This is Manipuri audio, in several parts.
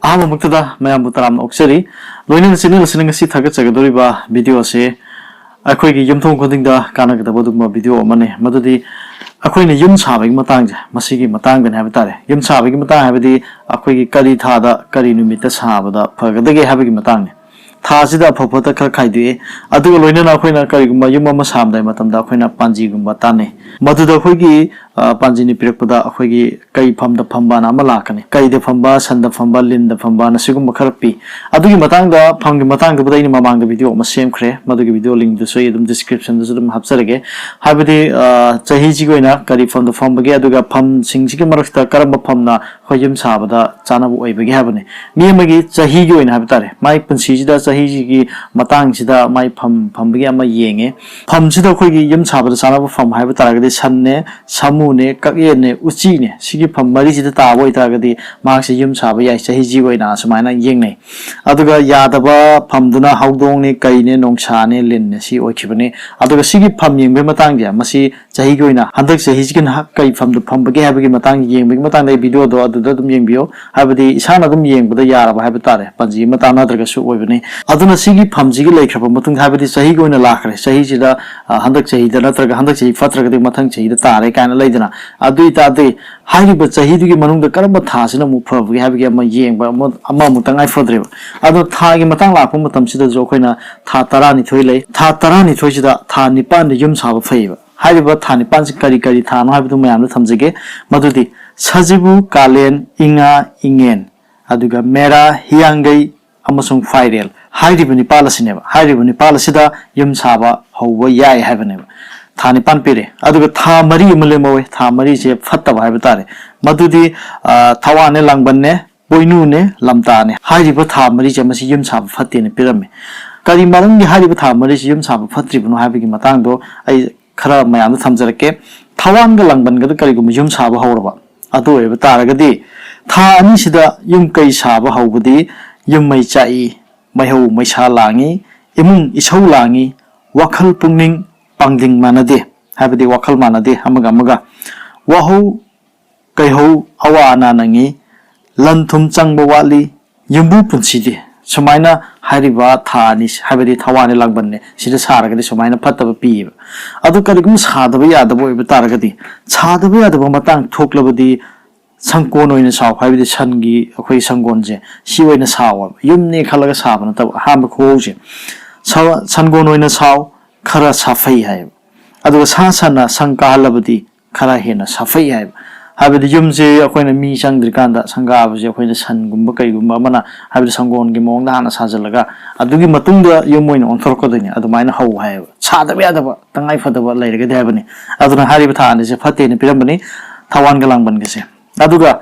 अहमक्तदा मयाम तराम ओक्सरी लोइना चैनल सिंग असि थागतचगदोरिबा वीडियो से अखोइगी युमथों खोदिंगदा कानगदबा दुगमा वीडियो अमने मदुदी अखोइने युम साबगी मतंग मसिगी मतंग बने हाबे तारे युम साबगी मतंग हाबेदी अखोइगी करी थादा करी नुमिता साबदा फगदगे हाबेगी मतंग थासिदा फफता खर खाइदुए अदुगा लोइना अखोइना करिगुमा युम अमा सामदाय मतमदा अखोइना पांजीगुमा ताने मदुदा अखोइगी पांजीनि पिरकपदा अखोइगी कई फमदा फमबाना अमा लाकने कईदा फमबा संदा फमबा लिंदा फमबा नसिगुमा खर पी अदुगी मतंगदा फमगी मतंगदा बदाइनि ममांगदा वीडियो अमा सेमख्रे मदुगी वीडियो लिंक दुसो यदुम डिस्क्रिप्शन दुसो दुम हापसरगे हाबेदी चहीजी गोइना करी फमदा फमबगे अदुगा फम सिंगसिगे मरक्ता करम फमना खोयम साबदा चानाबु ओइबगे हाबने मियमगी चही गोइना हाबतारे माइ पुंसीजिदा चहीजी मतंगसिदा माइ फमबगे अमा येंगे फमसिदा खोयगी यम साबदा चानाबु फम हाबतारगदि सन्ने सामु ने कगे ने उची ने सिगी फम मरी सिदा ताबो इतागदि माक्से युम साबा याइ चहीजी गोइना समाइना येंगने अदुगा यादबा फमदुना हौदोंग ने कई ने नोंसा ने लिन ने सि ओखिबने अदुगा सिगी फम येंगबे मतंग या मसी चही गोइना हंदक चहीजी किन कई फमदु फमबगे हाबगे मतंग येंगबे मतंग दे वीडियो दो अदुदा दुम येंगबियो हाबदि इसाना दुम येंगबदा यारबा हाबे तारे पंजी मता नद्रगसु ओइबने अदुना सिगी फमजिगी लेख्रबा मतुंग हाबदि चही गोइना लाखरे चही सिदा हंदक चहीदा नत्रगा हंदक चही फत्रगदि मथंग चहीदा तारे काना लैदना अदुइ तादे हाइरिबा चहीदुगी मनुंगदा करम थासिना मु फबगे हाबगे अमा येंगबा अमा मुतंगाइ फद्रेबा अदो थागी मतंग लाखपा मतमसिदा जो अखोइना था 12 लै था 12 सिदा था 9 युम साबा फैबा हाइरिबा था 9 करी करी थानो हाइबदु मयामनो थमजगे मदुदि सजिबु कालेन इंगा इंगेन अदुगा मेरा हियांगै अमसुंग फाइरेल हाइरिबा निपाल असिदा युम साबा हौबा याय हाइबनेबा था 9 पेरे अदुगा था 3 मलेमवे था 3 से फत्तबा हाइबा तारे मदुदि थवाने लांगबन्ने पोइनु ने लमताने हाइरिबा था 3 से मसी युम साबा फत्तेने पिरमे करी मरंगी हाइरिबा था 3 से युम साबा फत्रिबनो हाइबगी मतंगदो आई खरा मयाम थमजरके थवानगा लांगबनगद करिगुम युम साबा हौरबा अदु एबा तारगदि था 2 सिदा युम कई साबा हौबदि युम मै चाई मैहौ मैसा लांगी इमुंग इसौ लांगी वखल पुंगनिंग पांगदिंग मानदे हाबदि वखल मानदे अमगा वहौ कैहौ अवा अना नंगी लंथुम चंगबा वाली युम्बु पुंसीदि सुमाइना हारिबा थानि हाबदि थवाने लांगबन्ने सिदा सारगदि सुमाइना फत्तबा पीबा अदु करिगुम सादबा यादबो एबा तारगदि सादबा यादबा मतंग थोक्लबदि संकोन ओइना साव हाबदि सनगी अखोइ संगोनजे सि ओइना साव युमने खलगा साबना तब हाम खोजे संगोन ओइना साव खरा साफै हाय अदु सासना संकालबदि खरा हेना साफै हाय हाबदि युमजे अखोइना मी संग्द्रिकांदा संगाबजे अखोइना सनगुम्बा कैगुम्बा मना हाबदि संगोनगी मोंगदा हाना साजलगा अदुगी मतुंगदा युम ओइना ओंथरकदोनि अदुमाइना हौ हाय सादबा यादबा तंगाइ फदबा लैरगदि हाबनि अदुना हारिबा थाने से फतेने पिरमबनि थवान गलांगबनगसे अदुगा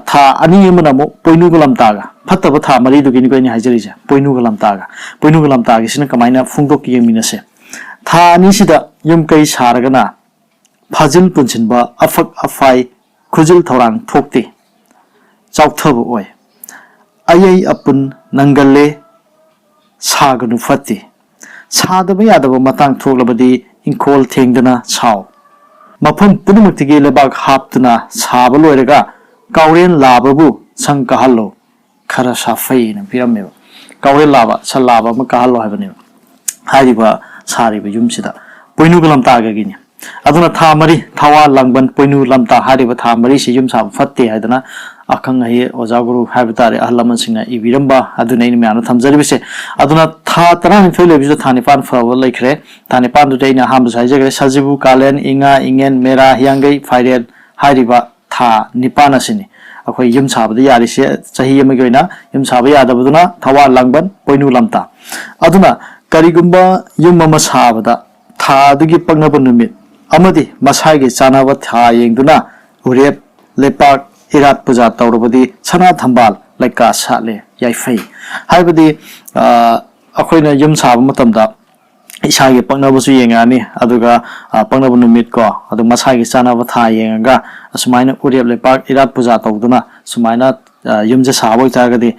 था 2 अमना मो पोइनुगा लमतागा फत्तबा था 3 दुगिनि कोइनि हाइजरिजे पोइनुगा लमतागा सिना कमाइना फुंगदोक येमिनसे था 2 सिदा युम कई सारगना फाजिल पुनसिनबा अफक अफाई खुजिल थौरांग थोक्ते चाउथबो ओय अयै अपुन नंगले सागनु फत्ते सादबा यादबा मतंग थोक्लबदि इंखोल थेंगदना साव मफम पुनमुक्तिगे लेबाक हापतना साब लोइरगा काउरेन लाबबु संग कहलो खरा साफैन पिरमेबा काउरेन लाबा सल लाबा म कहलो हाबने हारिबा सारिबा युमसिदा पोइनु गलमतागगिनि अदुना था 3 थवा लांगबन पोइनु लमता हारिबा था 3 से युम साब फत्ते हाइदना अखंग हे ओजा गुरु हाबतारे अहलमन सिंगना इबिरंबा अदुना इन म्यानो थमजरिबिसे अदुना था 12 लेबिजो था 9 फव लेखरे था 9 दुदैना हाम साइजगरे सजिबु कालेन इंगा इंगेन मेरा हियांगै फाइरेल हारिबा था 9 असिनि अखोय युम साबदि यारिसे चही यमगे ओइना युम साब यादबदुना थवा लांगबन पोइनु लमता अदुना करिगुम्बा युम मम साबदा था दुगी पगनब नुमित अमदि मसाइगे चानाबा था येंगदुना उरेप लेपाक इरात पूजा तौरबदि सना थंबाल लाइका साले याइफै हाइबदि अखोइना युम साबा मतमदा इसागे पगनबसु येंगानी अदुगा पगनब नुमित को अदु मसाइगे चानाबा था येंगा असुमाइना उरेप लेपाक इरात पूजा तौदुना सुमाइना युमजे साबो इतागदि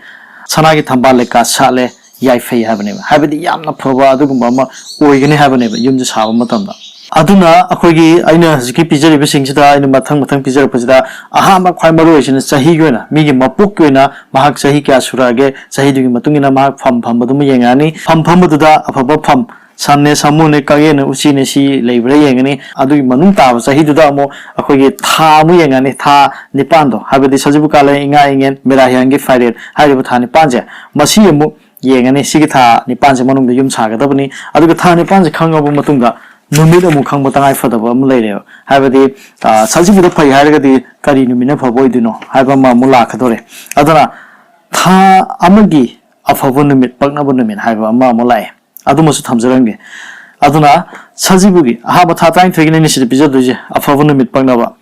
सनागे थंबाल लाइका साले याइफै हाबनेबा हाइबदि यामना फबा अदुगुम्बा मा ओइगने हाबनेबा युमजे साबा मतमदा aduna akhoi aina ziki pijari besing sida aina mathang pijari pasida ahama khwai maru isina sahi goina migi mapuk goina mahak sahi kya surage sahi dugi matungina mahak pham badum yengani pham duda afaba pham samne samune kage ne usi ne si leibre yengani adugi manung ta sahi duda mo akhoi tha mu yengani tha nipando habedi sajibu kala inga ingen mera hyangi fairet haribu tha nipanje masi mu yengani sigi tha nipanje manung de yum sagadabani aduga tha nipanje khangabu matungda numit amu khangba tangai fadaba amu leire habedi sajibu da phai haragadi kari numina phoboi dino haiba ma mula khadore adana tha amagi afabo numit paknabu numit haiba ma mulai adumasu thamjarange aduna sajibugi ahaba tha tain thegine ni sidi bijadoje afabo numit paknaba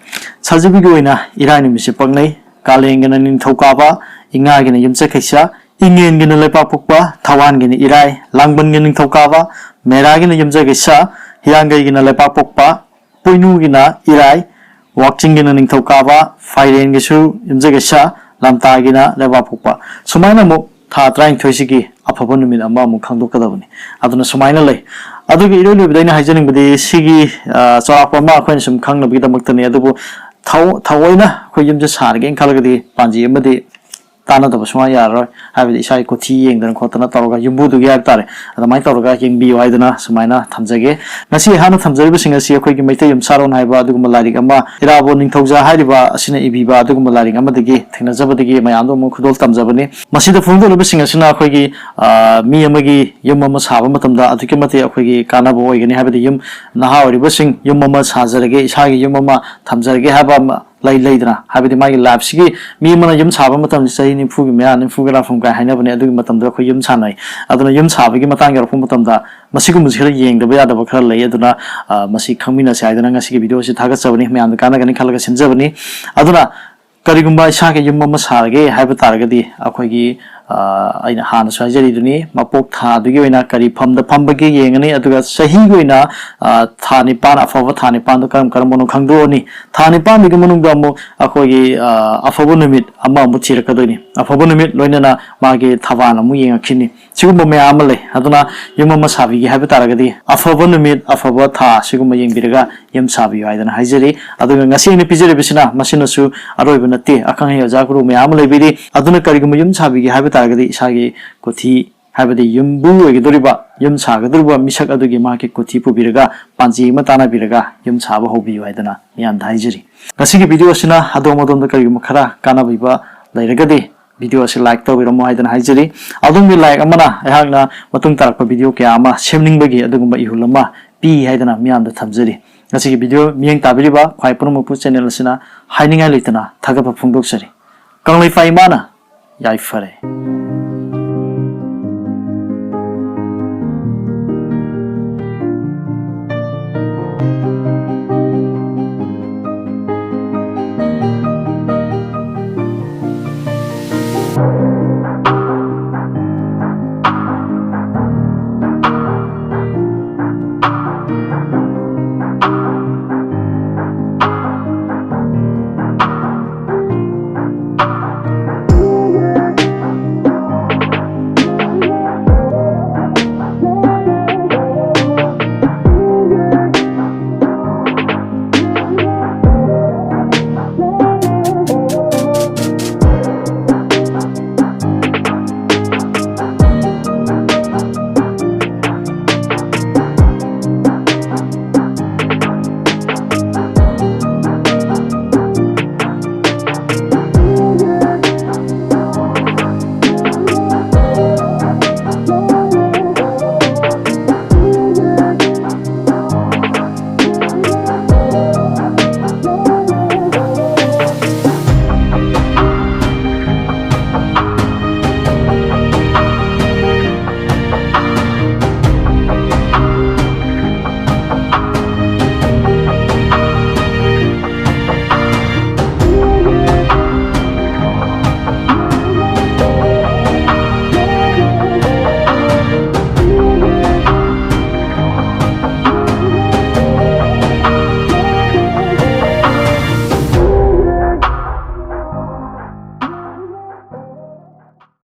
sajibugi oina irai numit se paknai kalengena nin thokaba inga gina yumse khaisa ingen gina lepa pokpa thawan gina irai langban gina thokaba mera gina yumse khaisa hiyangai gina lepa pokpa poinu gina irai wakching gina ning thokaba fairen gisu yumse khaisa lamta gina lepa pokpa sumaina mo tha train thoisigi afabo numit ama mu khangdokadabani aduna sumaina lei adugi iroi bidaina haijaning bidi sigi chawakpa ma khoin sum khangnabi damaktani adubu thawoina khoi yumje sarge khalagadi panji amadi tana da basuma yaroi habidi isai ko thi yengdan khotana tawga yumbu du gyab tare adamai tawga yengbi waidana sumaina thamjage ngasi hana thamjari bisinga si akhoi gi maitay yum saron haiba adugum larik ama irabo ningthauja haiba asina ibiba adugum larik ama dagi thina jabadagi mayando mu khudol tamjabani masida phungdo bisinga sina akhoi gi mi amagi yum ama saba matamda aduke mate akhoi gi kanabo oigani habidi yum naha ori bising yum ama sajarage isagi yum ama thamjarage haba laidra habidi magi labsigi mi mana yum saba matam sai ni phugi me an phugi la phum ka haina bane adu matam da khoi yum sanai aduna yum sabagi matang gar phum matam da masigu musira yeng da ba da ba khara lai aduna masi khangmina sai aduna ngasi gi video si thaga chabani me an kana gani khalaga sinjabani aduna karigumba isa ke yum ma sarage haiba taragadi akhoi gi aina hana sajari duni mapok tha dugi oina kari phamda phambagi yengani aduga sahi goina thani pan afava thani pan karam karam mono khangdo ni thani pan digi monung da mo akhoi afavo numit ama mu chirakadoni afavo numit loinana magi thawana mu yenga khini sigumba me amale aduna yum ma sabi gi haiba taragadi afavo numit afava tha sigumba yengbiraga yum sabi aidana haijari aduga ngasi ni pijere bisina masinasu aroi banati akhang he jagru me amale bidi aduna karigum yum sabi gi haiba taragadi isagi kothi habadi yumbu egidoriba yum sagadurba misak adugi ma ke kothi pubiraga panji ma tana biraga yum saba hobi waidana yan daijiri kasigi video sina adomodon da karigum khara kana biba lairagadi video se like to biro mo haidana haijiri adum bi like amana ehagna matung tarakpa video kya ama semning bagi adugumba ihulama pi haidana miyam da thamjiri kasigi video miyeng tabiriba khwai promopu channel sina haininga leitana thagapa phungdok sari kanglai fai mana yai fare